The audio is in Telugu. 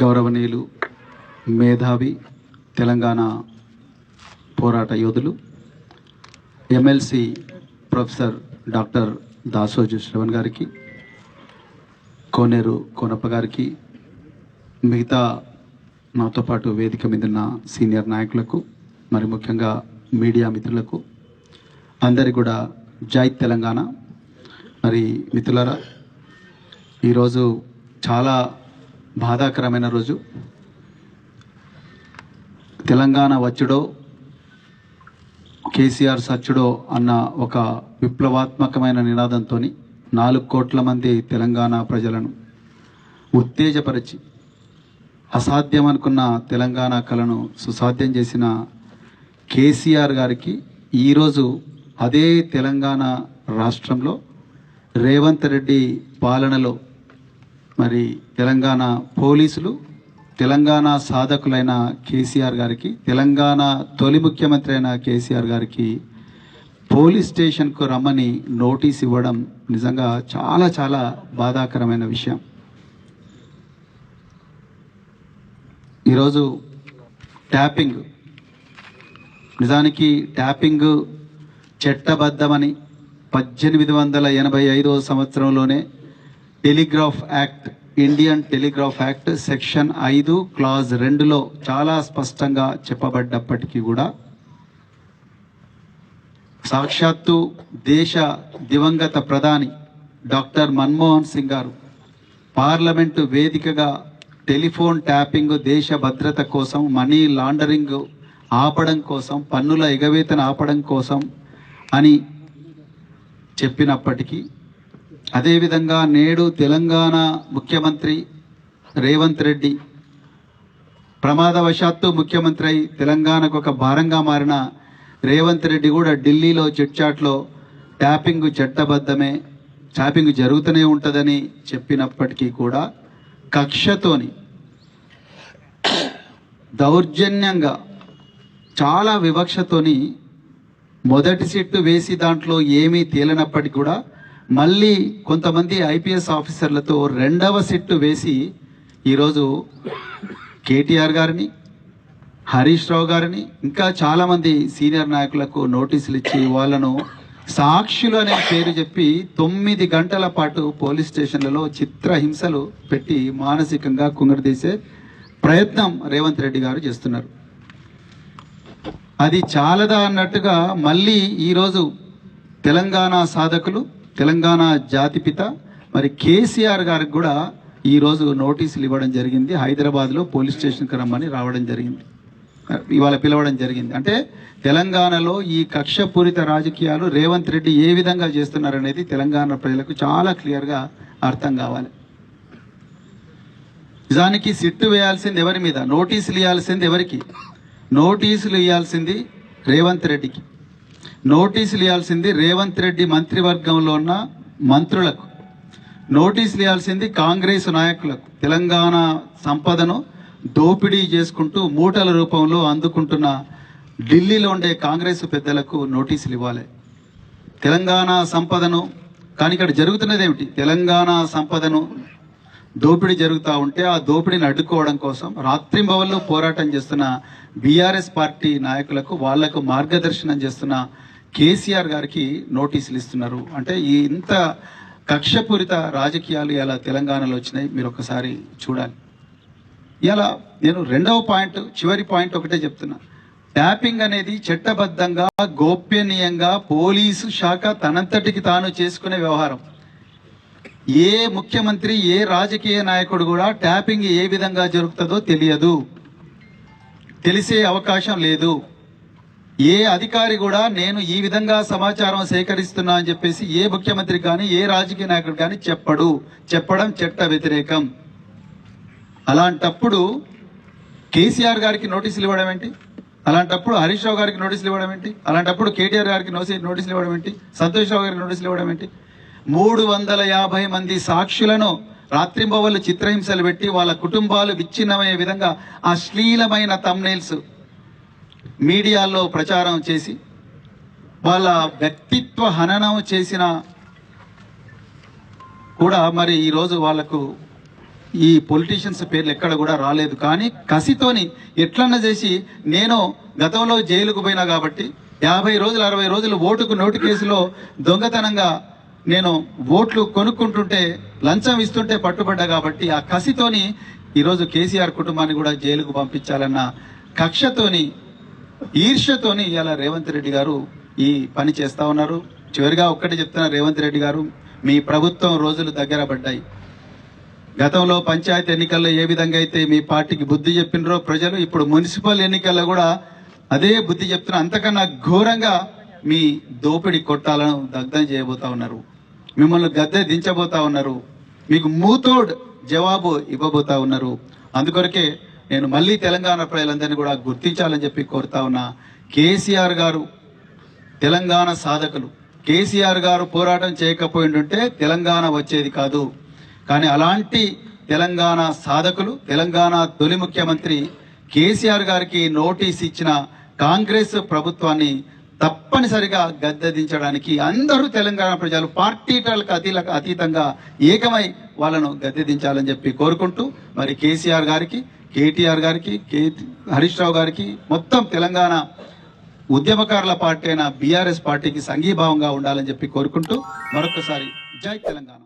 గౌరవనీయులు మేధావి తెలంగాణ పోరాట యోధులు MLC professor doctor Dasoju Shravan గారికి, కోనేరు కోనప్ప గారికి, మిగతా నాతో పాటు వేదిక మీద ఉన్న సీనియర్ నాయకులకు, మరి ముఖ్యంగా మీడియా మిత్రులకు అందరికీ కూడా జై తెలంగాణ. మరి మిత్రులారా, ఈరోజు చాలా బాధాకరమైన రోజు. తెలంగాణ వచ్చుడో కేసీఆర్ సచ్చుడో అన్న ఒక విప్లవాత్మకమైన నినాదంతో 4 కోట్ల మంది తెలంగాణ ప్రజలను ఉత్తేజపరిచి అసాధ్యం అనుకున్న తెలంగాణ కళను సుసాధ్యం చేసిన కేసీఆర్ గారికి ఈరోజు అదే తెలంగాణ రాష్ట్రంలో రేవంత్ రెడ్డి పాలనలో మరి తెలంగాణ పోలీసులు తెలంగాణ సాధకులైన కేసీఆర్ గారికి, తెలంగాణ తొలి ముఖ్యమంత్రి అయిన కేసీఆర్ గారికి పోలీస్ స్టేషన్కు రమ్మని నోటీస్ ఇవ్వడం నిజంగా చాలా చాలా బాధాకరమైన విషయం. ఈరోజు ట్యాపింగ్, నిజానికి ట్యాపింగ్ చట్టబద్ధమని 1885 సంవత్సరంలోనే telegraph act, Indian telegraph act section 5 clause 2లో చాలా స్పష్టంగా చెప్పబడ్డప్పటికీ కూడా సాక్షాత్తు దేశ దివంగత ప్రధాని డాక్టర్ మన్మోహన్ సింగ్ గారు పార్లమెంటు వేదికగా టెలిఫోన్ ట్యాపింగ్ దేశ భద్రత కోసం, మనీ లాండరింగ్ ఆపడం కోసం, పన్నుల ఎగవేతను ఆపడం కోసం అని చెప్పినప్పటికీ, అదేవిధంగా నేడు తెలంగాణ ముఖ్యమంత్రి రేవంత్ రెడ్డి ప్రమాదవశాత్తు ముఖ్యమంత్రి అయి తెలంగాణకు ఒక భారంగా మారిన రేవంత్ రెడ్డి కూడా ఢిల్లీలో చిట్చాట్లో ట్యాపింగ్ చట్టబద్ధమే, ట్యాపింగ్ జరుగుతూనే ఉంటుందని చెప్పినప్పటికీ కూడా కక్షతోని దౌర్జన్యంగా చాలా వివక్షతోని మొదటి సిట్టు వేసి దాంట్లో ఏమీ తేలినప్పటికీ కూడా మళ్ళీ కొంతమంది ఐపీఎస్ ఆఫీసర్లతో 2వ సిట్టు వేసి ఈరోజు కేటీఆర్ గారిని, హరీష్ రావు గారిని, ఇంకా చాలామంది సీనియర్ నాయకులకు నోటీసులు ఇచ్చి వాళ్ళను సాక్షులు అనే పేరు చెప్పి 9 గంటల పాటు పోలీస్ స్టేషన్లలో చిత్రహింసలు పెట్టి మానసికంగా కుంగడదీసే ప్రయత్నం రేవంత్ రెడ్డి గారు చేస్తున్నారు. అది చాలదా అన్నట్టుగా మళ్ళీ ఈరోజు తెలంగాణ సాధకులు, తెలంగాణ జాతిపిత మరి కేసీఆర్ గారికి కూడా ఈరోజు నోటీసులు ఇవ్వడం జరిగింది. హైదరాబాద్లో పోలీస్ స్టేషన్కి రమ్మని రావడం జరిగింది, ఇవాళ పిలవడం జరిగింది. అంటే తెలంగాణలో ఈ కక్షపూరిత రాజకీయాలు రేవంత్ రెడ్డి ఏ విధంగా చేస్తున్నారనేది తెలంగాణ ప్రజలకు చాలా క్లియర్గా అర్థం కావాలి. నిజానికి సిట్టు వేయాల్సింది ఎవరి మీద, నోటీసులు ఇవ్వాల్సింది ఎవరికి? నోటీసులు ఇవ్వాల్సింది రేవంత్ రెడ్డికి. నోటీసులు ఇవ్వాల్సింది రేవంత్ రెడ్డి మంత్రివర్గంలో ఉన్న మంత్రులకు. నోటీసులు ఇవ్వాల్సింది కాంగ్రెస్ నాయకులకు. తెలంగాణ సంపదను దోపిడీ చేసుకుంటూ మూటల రూపంలో అందుకుంటున్న ఢిల్లీలో ఉండే కాంగ్రెస్ పెద్దలకు నోటీసులు ఇవ్వాలి. తెలంగాణ సంపదను, కానీ ఇక్కడ జరుగుతున్నది ఏమిటి? తెలంగాణ సంపదను దోపిడీ జరుగుతూ ఉంటే ఆ దోపిడీని అడ్డుకోవడం కోసం రాత్రింబవళ్ళు పోరాటం చేస్తున్న బీఆర్ఎస్ పార్టీ నాయకులకు, వాళ్లకు మార్గదర్శనం చేస్తున్న కేసీఆర్ గారికి నోటీసులు ఇస్తున్నారు. అంటే ఈ ఇంత కక్షపూరిత రాజకీయాలు ఇలా తెలంగాణలో వచ్చినాయి, మీరు ఒకసారి చూడాలి. ఇలా నేను 2వ పాయింట్, చివరి పాయింట్ ఒకటే చెప్తున్నా. ట్యాపింగ్ అనేది చట్టబద్ధంగా గోప్యనీయంగా పోలీసు శాఖ తనంతటికి తాను చేసుకునే వ్యవహారం. ఏ ముఖ్యమంత్రి, ఏ రాజకీయ నాయకుడు కూడా ట్యాపింగ్ ఏ విధంగా జరుగుతుందో తెలియదు, తెలిసే అవకాశం లేదు. ఏ అధికారి కూడా నేను ఈ విధంగా సమాచారం సేకరిస్తున్నా అని చెప్పేసి ఏ ముఖ్యమంత్రి కానీ ఏ రాజకీయ నాయకుడు కానీ చెప్పడం చట్ట వ్యతిరేకం. అలాంటప్పుడు కేసీఆర్ గారికి నోటీసులు ఇవ్వడం ఏంటి? అలాంటప్పుడు హరీష్ రావు గారికి నోటీసులు ఇవ్వడం ఏంటి? అలాంటప్పుడు కేటీఆర్ గారికి నోటీసులు ఇవ్వడం ఏంటి? సంతోష్ రావు గారికి నోటీసులు ఇవ్వడం ఏంటి? 350 మంది సాక్షులను రాత్రింబవళ్ళు చిత్రహింసలు పెట్టి వాళ్ళ కుటుంబాలు విచ్ఛిన్నమయ్యే విధంగా అశ్లీలమైన థంబ్నెయిల్స్ మీడియాలో ప్రచారం చేసి వాళ్ళ వ్యక్తిత్వ హననం చేసిన కూడా మరి ఈరోజు వాళ్లకు ఈ పొలిటీషియన్స్ పేర్లు ఎక్కడ కూడా రాలేదు. కానీ కసితోని ఎట్లన్నా చేసి, నేను గతంలో జైలుకు పోయినా కాబట్టి 50 రోజులు 60 రోజులు ఓటుకు నోటు కేసులో దొంగతనంగా నేను ఓట్లు కొనుక్కుంటుంటే లంచం ఇస్తుంటే పట్టుబడ్డా కాబట్టి ఆ కసితోని ఈరోజు కేసీఆర్ కుటుంబాన్ని కూడా జైలుకు పంపించాలన్న కక్షతోని, ఈర్ష్యతోని ఇవాళ రేవంత్ రెడ్డి గారు ఈ పని చేస్తా ఉన్నారు. చివరిగా ఒక్కటి చెప్తున్నా, రేవంత్ రెడ్డి గారు, మీ ప్రభుత్వం రోజులు దగ్గర పడ్డాయి. గతంలో పంచాయతీ ఎన్నికల్లో ఏ విధంగా అయితే మీ పార్టీకి బుద్ధి చెప్పినరో ప్రజలు, ఇప్పుడు మున్సిపల్ ఎన్నికల్లో కూడా అదే బుద్ధి చెప్తున్నా. అంతకన్నా ఘోరంగా మీ దోపిడీ కొట్టాలను దగ్ధం చేయబోతా ఉన్నారు, మిమ్మల్ని గద్దె దించబోతా ఉన్నారు, మీకు మూతోడ్ జవాబు ఇవ్వబోతా ఉన్నారు. అందుకొరకే నేను మళ్ళీ తెలంగాణ ప్రజలందరినీ కూడా గుర్తించాలని చెప్పి కోరుతా ఉన్నా. కేసీఆర్ గారు తెలంగాణ సాధకులు. కేసీఆర్ గారు పోరాటం చేయకపోయింటే తెలంగాణ వచ్చేది కాదు. కానీ అలాంటి తెలంగాణ సాధకులు, తెలంగాణ తొలి ముఖ్యమంత్రి కేసీఆర్ గారికి నోటీస్ ఇచ్చిన కాంగ్రెస్ ప్రభుత్వాన్ని తప్పనిసరిగా గద్దెదించడానికి అందరూ తెలంగాణ ప్రజలు పార్టీలకు అతీతంగా ఏకమై వాళ్ళను గద్దెదించాలని చెప్పి కోరుకుంటూ, మరి కేసీఆర్ గారికి, కేటీఆర్ గారికి, హరీష్ రావు గారికి, మొత్తం తెలంగాణ ఉద్యమకారుల పార్టీ అయిన బీఆర్ఎస్ పార్టీకి సంఘీభావంగా ఉండాలని చెప్పి కోరుకుంటూ మరొకసారి జై తెలంగాణ.